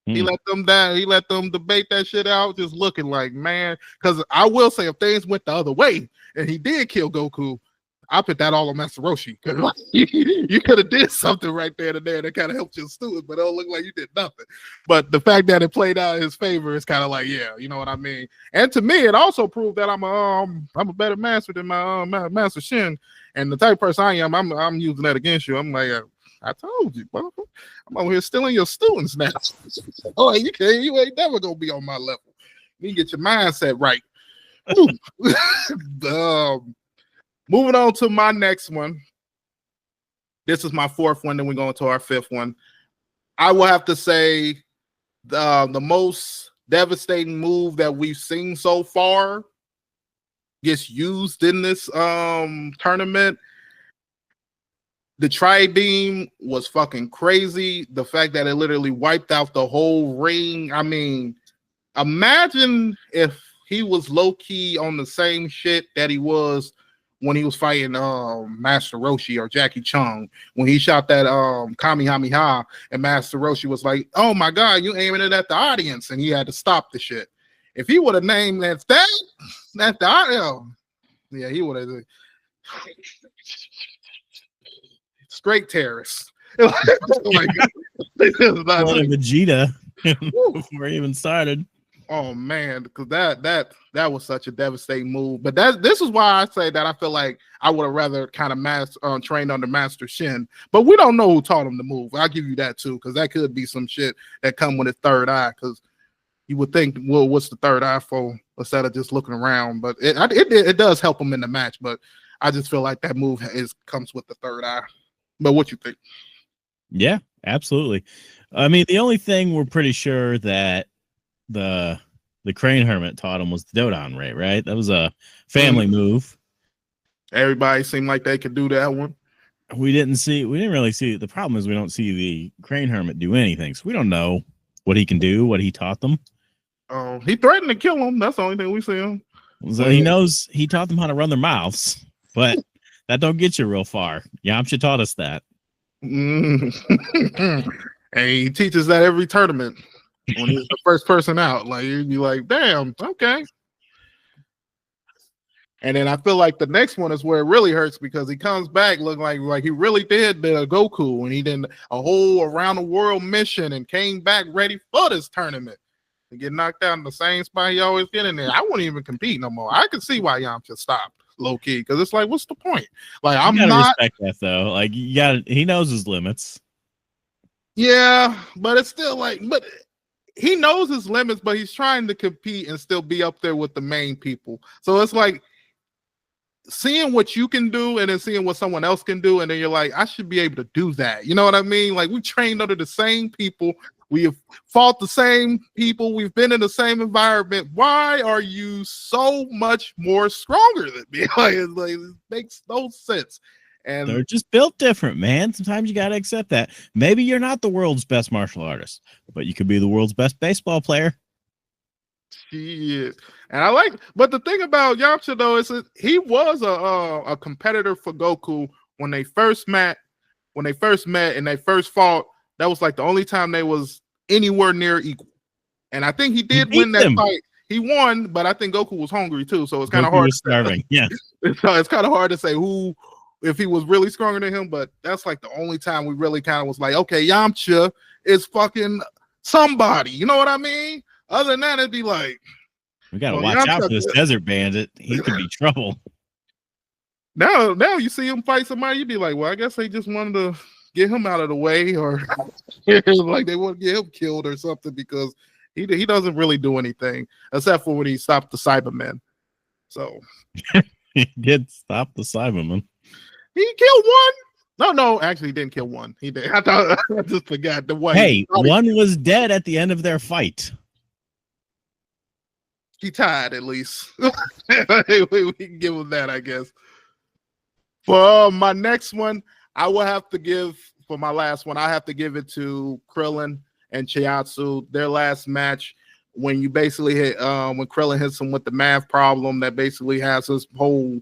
He let them down. He let them debate that shit out, just looking man. Because I will say, if things went the other way and he did kill Goku, I put that all on Master Roshi. You could have did something right there and there that kind of helped your student, but it don't look like you did nothing. But the fact that it played out in his favor is kind of yeah, you know what I mean. And to me, it also proved that I'm a better master than my Master Shin, and the type of person I am. I'm using that against you. I'm I told you, bro. I'm over here stealing your students now. Oh, you ain't never gonna be on my level. You need to get your mindset right. Moving on to my next one. This is my fourth one, then we're going to our fifth one. I will have to say the most devastating move that we've seen so far gets used in this tournament. The tri-beam was fucking crazy. The fact that it literally wiped out the whole ring. I mean, imagine if he was low-key on the same shit that he was when he was fighting Master Roshi or Jackie Chung, when he shot that Kamehameha, and Master Roshi was like, oh my God, you aiming it at the audience, and he had to stop the shit. If he would have named that the audio, yeah, he would have. Straight terrorist. Like, Vegeta before he even started. Oh man, because that was such a devastating move. But this is why I say that I feel like I would have rather kind of trained under Master Shin. But we don't know who taught him the move. I'll give you that too, because that could be some shit that come with his third eye. Because you would think, well, what's the third eye for? Instead of just looking around. But it does help him in the match. But I just feel like that move comes with the third eye. But what you think? Yeah, absolutely. I mean, the only thing we're pretty sure that the Crane Hermit taught him was the Dodon Ray, right? That was a family move. Everybody seemed like they could do that one. We didn't really see. The problem is we don't see the Crane Hermit do anything, so we don't know what he can do, what he taught them. He threatened to kill him. That's the only thing we see him. So he knows he taught them how to run their mouths, but that don't get you real far. Yamcha taught us that. And he teaches that every tournament when he's the first person out. Like, you'd be like, damn, okay. And then I feel like the next one is where it really hurts, because he comes back looking like he really did the Goku, and he did a whole around the world mission and came back ready for this tournament and get knocked out in the same spot he always get in there. I wouldn't even compete no more. I could see why Yamcha stopped low key, because it's like, what's the point? Like, I'm not respect that though. Like, he knows his limits. Yeah, but it's still like, but he knows his limits, but he's trying to compete and still be up there with the main people. So it's like seeing what you can do and then seeing what someone else can do, and then you're like, I should be able to do that. You know what I mean? Like, we trained under the same people, we have fought the same people, we've been in the same environment. Why are you so much more stronger than me? It makes no sense. And they're just built different, man. Sometimes you got to accept that. Maybe you're not the world's best martial artist, but you could be the world's best baseball player. He is. And but the thing about Yamcha though is that he was a competitor for Goku when they first met and they first fought. That was like the only time they was anywhere near equal. And I think he did win that fight. He won, but I think Goku was hungry too, so it's kind of hard. Starving, yeah. So it's kind of hard to say if he was really stronger than him, but that's like the only time we really kind of was like, okay, Yamcha is fucking somebody. You know what I mean? Other than that, it'd be like, we gotta watch out for this desert bandit. He could be trouble. Now you see him fight somebody, you'd be like, well, I guess they just wanted to get him out of the way, or like they want to get him killed or something, because he doesn't really do anything except for when he stopped the Cybermen. So he did stop the Cybermen. He killed one. No, actually, he didn't kill one. He did. I just forgot the one. Hey, one was dead at the end of their fight. He tied at least. we can give him that, I guess. For my next one, I will have to give, for my last one, I have to give it to Krillin and Chiatsu. Their last match, when you basically hit, when Krillin hits him with the math problem that basically has his whole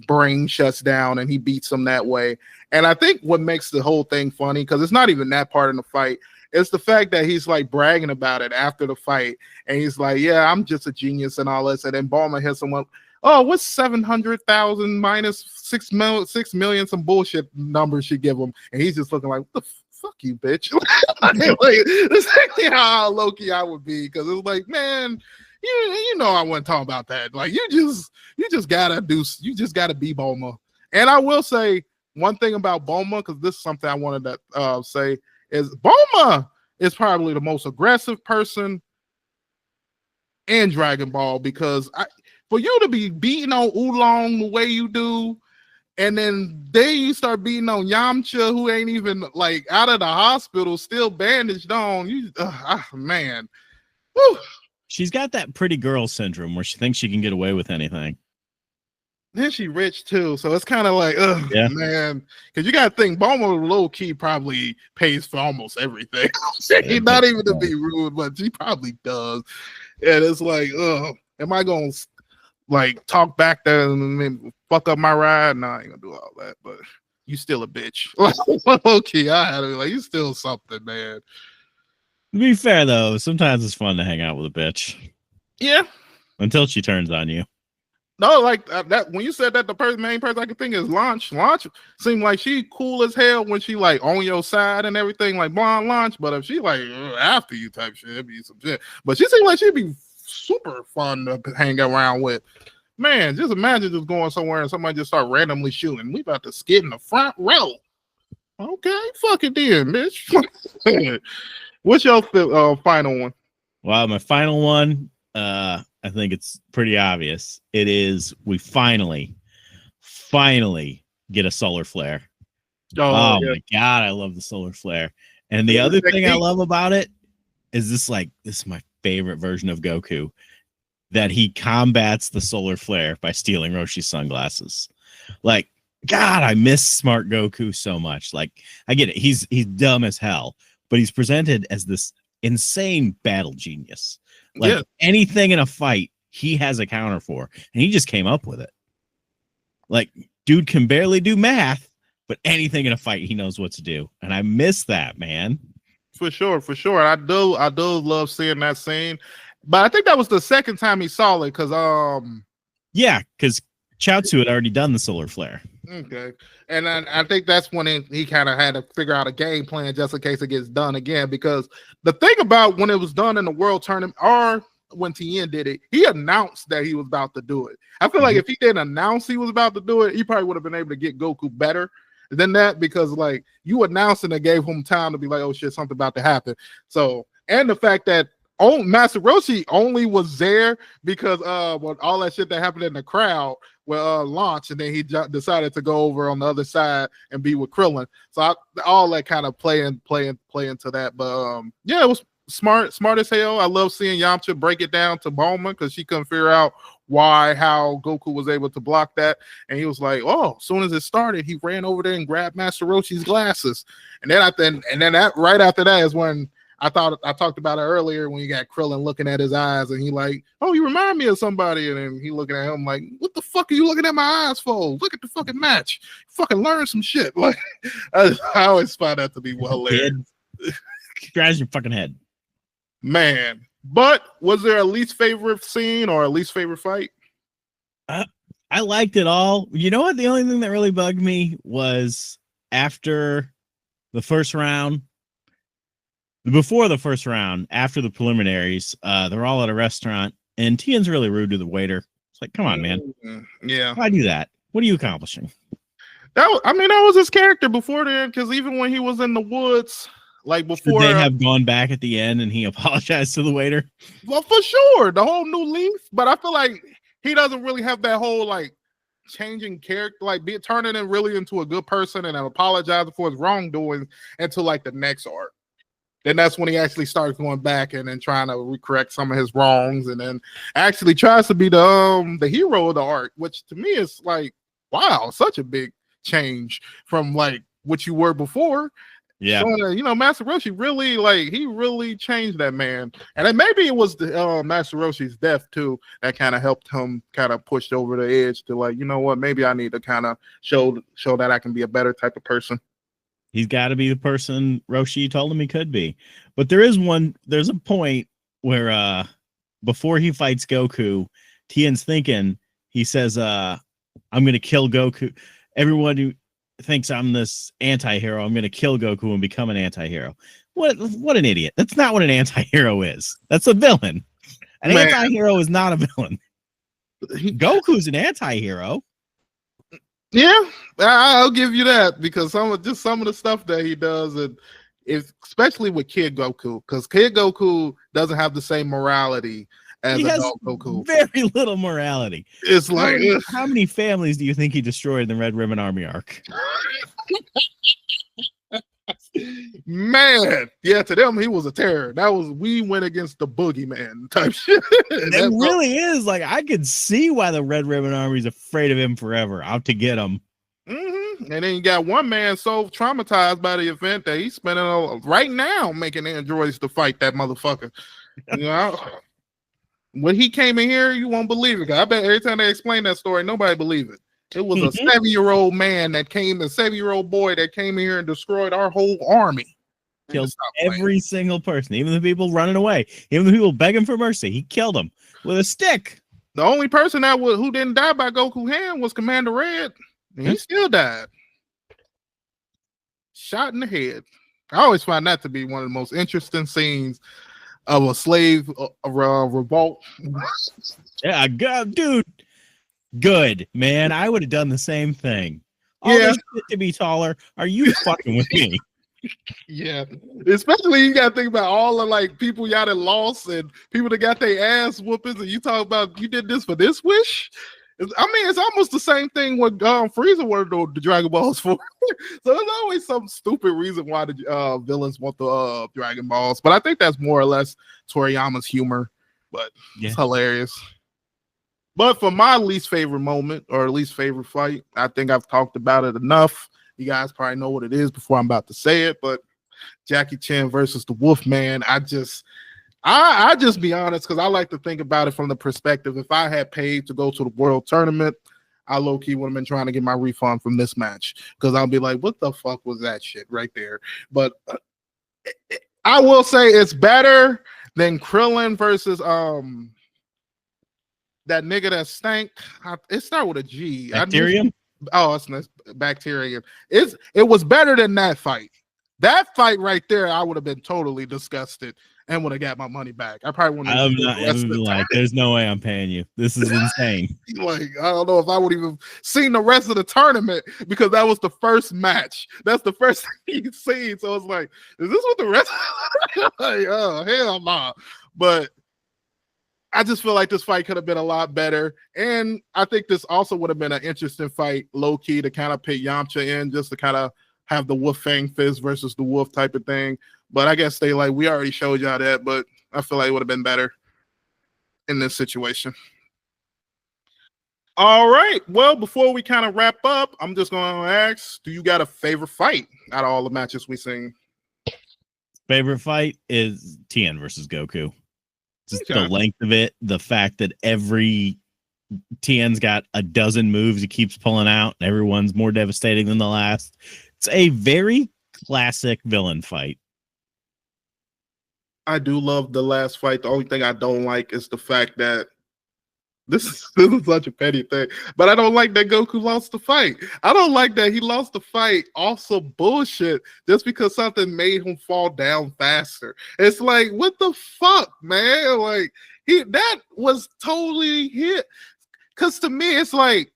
brain shuts down, and he beats him that way. And I think what makes the whole thing funny, because it's not even that part in the fight, it's the fact that he's like bragging about it after the fight, and he's like, yeah, I'm just a genius and all this. And then Bulma hits him up, oh, what's 700,000 minus 6 million, some bullshit numbers she give him, and he's just looking like, what the fuck you, bitch. Like, that's exactly how low-key I would be, because it's like, man, you know I wasn't talking about that. Like, you just gotta be Bulma. And I will say one thing about Bulma, because this is something I wanted to say, is Bulma is probably the most aggressive person in Dragon Ball, because for you to be beating on Oolong the way you do, And then you start beating on Yamcha, who ain't even like out of the hospital, still bandaged on. Man. Woo. She's got that pretty girl syndrome where she thinks she can get away with anything. Then she rich too, so it's kind of like, man, because you got to think, Bulma low key probably pays for almost everything. Not even to be rude, but she probably does. And it's like, am I gonna like talk back there and fuck up my ride? Nah, I ain't gonna do all that. But you still a bitch. Okay, I had to be like, you still something, man. To be fair though, sometimes it's fun to hang out with a bitch. Yeah. Until she turns on you. No, like that. When you said that, the main person I could think is Launch. Launch seemed like she cool as hell when she like on your side and everything, like blonde Launch. But if she like after you type shit, it'd be some shit. But she seemed like she'd be super fun to hang around with. Man, just imagine just going somewhere and somebody just start randomly shooting. We about to skid in the front row. Okay, fuck it then, bitch. What's your final one? Well, my final one. I think it's pretty obvious. It is we finally get a solar flare. Oh yeah. My god, I love the solar flare. And the other thing I love about it is this is my favorite version of Goku, that he combats the solar flare by stealing Roshi's sunglasses. Like, God, I miss smart Goku so much. Like, I get it. He's dumb as hell, but he's presented as this insane battle genius. Like anything in a fight, he has a counter for, and he just came up with it. Like, dude can barely do math, but anything in a fight, he knows what to do, and I miss that, man. For sure. I do love seeing that scene, but I think that was the second time he saw it because because Chaozu had already done the solar flare. Okay, and I think that's when he kind of had to figure out a game plan just in case it gets done again. Because the thing about when it was done in the World Tournament, or when Tien did it, he announced that he was about to do it. I feel like if he didn't announce he was about to do it, he probably would have been able to get Goku better than that, because like you announcing it gave him time to be like, oh shit, something about to happen. So, and the fact that Master Roshi only was there because when all that shit that happened in the crowd launch, and then he decided to go over on the other side and be with Krillin. So all that kind of play into that. But it was smart as hell. I love seeing Yamcha break it down to Bulma because she couldn't figure out how Goku was able to block that. And he was like, oh, as soon as it started, he ran over there and grabbed Master Roshi's glasses. And then that right after that is when I talked about it earlier, when you got Krillin looking at his eyes and he like, oh, you remind me of somebody. And then he looking at him like, what the fuck are you looking at my eyes for? Look at the fucking match. Fucking learn some shit. Like, I always find that to be well hilarious. Scratch your fucking head. Man. But was there a least favorite scene or a least favorite fight? I liked it all. You know what? The only thing that really bugged me was after the first round. Before the first round, after the preliminaries, they're all at a restaurant, and Tien's really rude to the waiter. It's like, come on, man. Yeah. Why do that? What are you accomplishing? That was his character before then, because even when he was in the woods, like before. Should they have gone back at the end and he apologized to the waiter? Well, for sure. The whole new leaf. But I feel like he doesn't really have that whole, like, changing character, like turning him really into a good person and apologizing for his wrongdoings until, like, the next arc. Then that's when he actually starts going back and then trying to correct some of his wrongs, and then actually tries to be the hero of the arc, which to me is like, wow, such a big change from like what you were before. Yeah, so, Master Roshi really changed that man, and then maybe it was the Master Roshi's death too that kind of helped him kind of push over the edge to like, you know what, maybe I need to kind of show that I can be a better type of person. He's got to be the person Roshi told him he could be. But there's a point where before he fights Goku, Tien's thinking, he says, I'm going to kill Goku. Everyone who thinks I'm this anti-hero, I'm going to kill Goku and become an anti-hero. What an idiot. That's not what an anti-hero is. That's a villain. An anti-hero is not a villain. Goku's an anti-hero. Yeah, I'll give you that, because some of the stuff that he does, and especially with Kid Goku, because Kid Goku doesn't have the same morality as he has adult Goku. Very little morality. It's like how many families do you think he destroyed in the Red Ribbon Army arc? Man, yeah, to them he was a terror. That was we went against the boogeyman type shit. It really is. Like, I could see why the Red Ribbon Army is afraid of him forever, out to get him. Mm-hmm. And then you got one man so traumatized by the event that he's spending right now making androids to fight that motherfucker. You know, when he came in here, you won't believe it. I bet every time they explain that story, nobody believe it. It was a 7-year-old man that came, a 7-year-old boy that came in here and destroyed our whole army. Killed every single person, even the people running away, even the people begging for mercy. He killed them with a stick. The only person who didn't die by Goku hand was Commander Red. And he still died. Shot in the head. I always find that to be one of the most interesting scenes of a slave revolt. Yeah, dude. Good, man. I would have done the same thing. All this shit to be taller. Are you fucking with me? Yeah. Especially you gotta think about all the like people y'all that lost and people that got their ass whoopings, and you talk about you did this for this wish. I mean, it's almost the same thing what Frieza wanted the Dragon Balls for. So there's always some stupid reason why the villains want the Dragon Balls. But I think that's more or less Toriyama's humor. But it's hilarious. But for my least favorite moment or least favorite fight, I think I've talked about it enough. You guys probably know what it is before I'm about to say it. But Jackie Chan versus the Wolfman, I just be honest, because I like to think about it from the perspective. If I had paid to go to the world tournament, I low-key would have been trying to get my refund from this match, because I'll be like, what the fuck was that shit right there? But I will say it's better than Krillin versus that nigga that stank. It started with a G. Bacterium? It's Bacterium. It was better than that fight. That fight right there, I would have been totally disgusted and would have got my money back. I probably wouldn't. There's no way I'm paying you. This is insane. Like, I don't know if I would even seen the rest of the tournament, because that was the first match. That's the first thing you seen. So it's like, is this what the rest? Like, oh hell no! But I just feel like this fight could have been a lot better, and I think this also would have been an interesting fight, low key, to kind of put Yamcha in, just to kind of have the Wolf Fang Fist versus the Wolf type of thing. But I guess we already showed y'all that, but I feel like it would have been better in this situation. All right. Well, before we kind of wrap up, I'm just going to ask, do you got a favorite fight out of all the matches we seen? Favorite fight is Tien versus Goku. Just Okay. the length of it, the fact that Tien's got a dozen moves he keeps pulling out, and everyone's more devastating than the last. It's a very classic villain fight. I do love the last fight. The only thing I don't like is the fact that this is such a petty thing, but I don't like that Goku lost the fight. I don't like that he lost the fight also bullshit just because something made him fall down faster. It's like, what the fuck, man? Like, that was totally hit. Because to me, it's like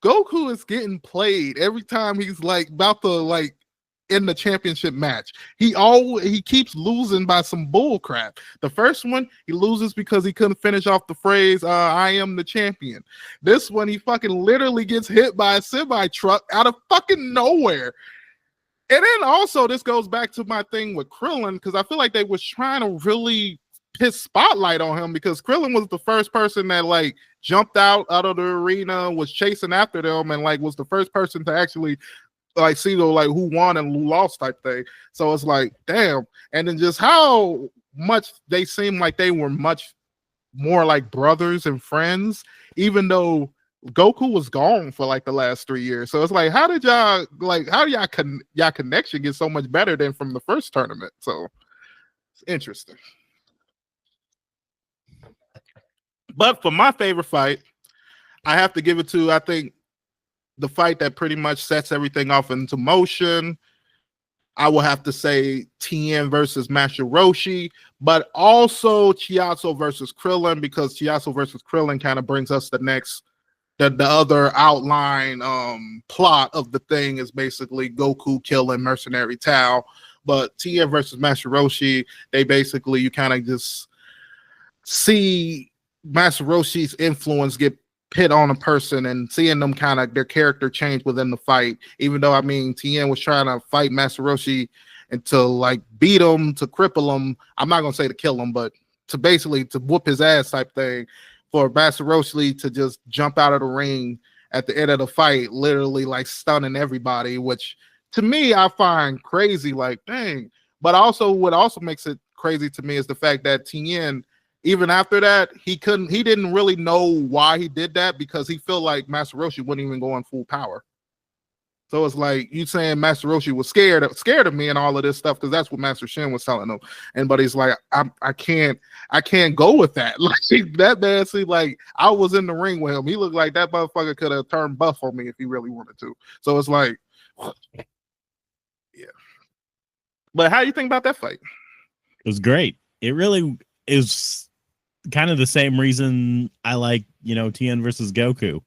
Goku is getting played every time he's like about to like in the championship match. He keeps losing by some bull crap. The first one, he loses because he couldn't finish off the phrase, I am the champion. This one, he fucking literally gets hit by a semi truck out of fucking nowhere. And then also, this goes back to my thing with Krillin, because I feel like they was trying to really put spotlight on him, because Krillin was the first person that like jumped out of the arena, was chasing after them, and like was the first person to actually like see the like who won and who lost type thing. So it's like, damn. And then just how much they seem like they were much more like brothers and friends, even though Goku was gone for like the last 3 years. So it's like, how do y'all connection get so much better than from the first tournament? So it's interesting. But for my favorite fight, I have to give it to, I think, the fight that pretty much sets everything off into motion. I will have to say Tien versus Master Roshi, but also Chiasso versus Krillin, because Chiasso versus Krillin kind of brings us the other outline plot of the thing is basically Goku killing Mercenary Tao. But Tien versus Master Roshi, they basically, you kind of just see Master Roshi's influence get pit on a person and seeing them kind of their character change within the fight. Even though I mean Tien was trying to fight Master Roshi and to like beat him, to cripple him. I'm not gonna say to kill him, but to basically to whoop his ass type thing. For Master Roshi to just jump out of the ring at the end of the fight, literally like stunning everybody, which to me I find crazy. Like, dang. But also, what also makes it crazy to me is the fact that Tien, even after that, he didn't really know why he did that because he felt like Master Roshi wouldn't even go on full power. So it's like you saying Master Roshi was scared of me and all of this stuff because that's what Master Shin was telling him. And but he's like, I can't go with that. Like that man, see, like I was in the ring with him. He looked like that motherfucker could have turned buff on me if he really wanted to. So it's like, yeah. But how do you think about that fight? It was great. It really is kind of the same reason I like, Tien versus Goku.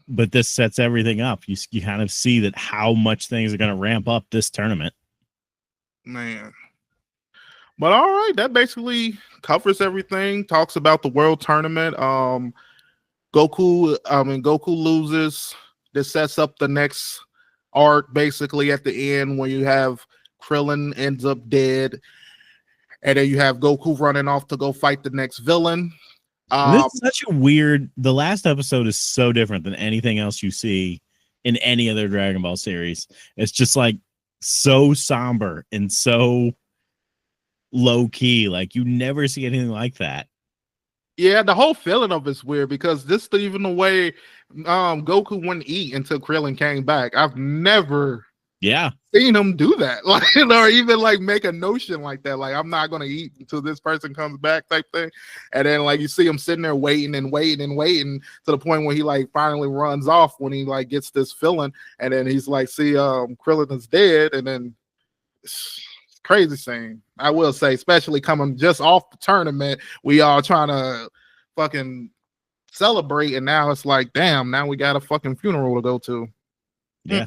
But this sets everything up. You kind of see that how much things are going to ramp up this tournament. Man. But all right, that basically covers everything. Talks about the world tournament. Goku loses. This sets up the next arc basically at the end when you have Krillin ends up dead. And then you have Goku running off to go fight the next villain. This is such a weird. The last episode is so different than anything else you see in any other Dragon Ball series. It's just like so somber and so low key. Like you never see anything like that. Yeah, the whole feeling of it's weird because this is even the way Goku wouldn't eat until Krillin came back. I've never seen him do that, like, or even like make a notion like that. Like, I'm not gonna eat until this person comes back, type thing. And then like you see him sitting there waiting to the point where he like finally runs off when he like gets this feeling, and then he's like, see, Krillin is dead, and then it's crazy scene. I will say, especially coming just off the tournament, we all trying to fucking celebrate, and now it's like, damn, now we got a fucking funeral to go to. Yeah.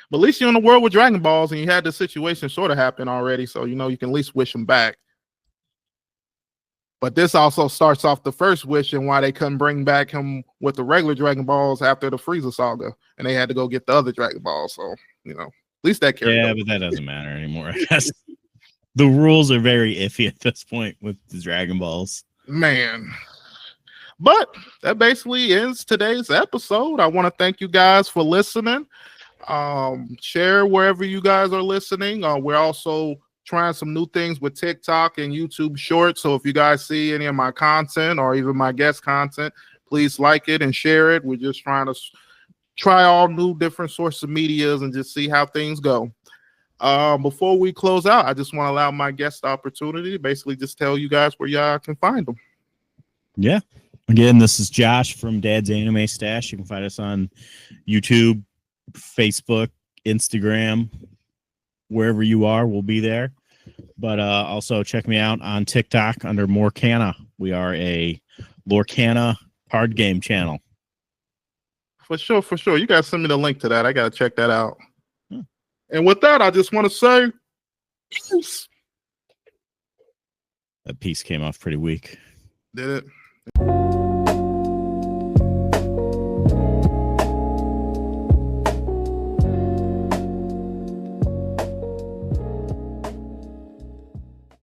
But at least you're in the world with Dragon Balls and you had this situation sort of happen already. So, you can at least wish them back. But this also starts off the first wish and why they couldn't bring back him with the regular Dragon Balls after the Frieza saga. And they had to go get the other Dragon Balls. So, at least that carried over. But that doesn't matter anymore. I guess the rules are very iffy at this point with the Dragon Balls. Man. But that basically ends today's episode. I want to thank you guys for listening. Share wherever you guys are listening. We're also trying some new things with TikTok and YouTube Shorts. So if you guys see any of my content or even my guest content, please like it and share it. We're just trying to try all new different sources of medias and just see how things go. Before we close out, I just want to allow my guest the opportunity to basically just tell you guys where y'all can find them. Yeah. Again, this is Josh from Dad's Anime Stache. You can find us on YouTube, Facebook, Instagram, wherever you are, we'll be there. But also check me out on TikTok under Morcana. We are a Lorcana card game channel. For sure. You guys send me the link to that. I gotta check that out. And with that, I just want to say peace. That piece came off pretty weak. Did it?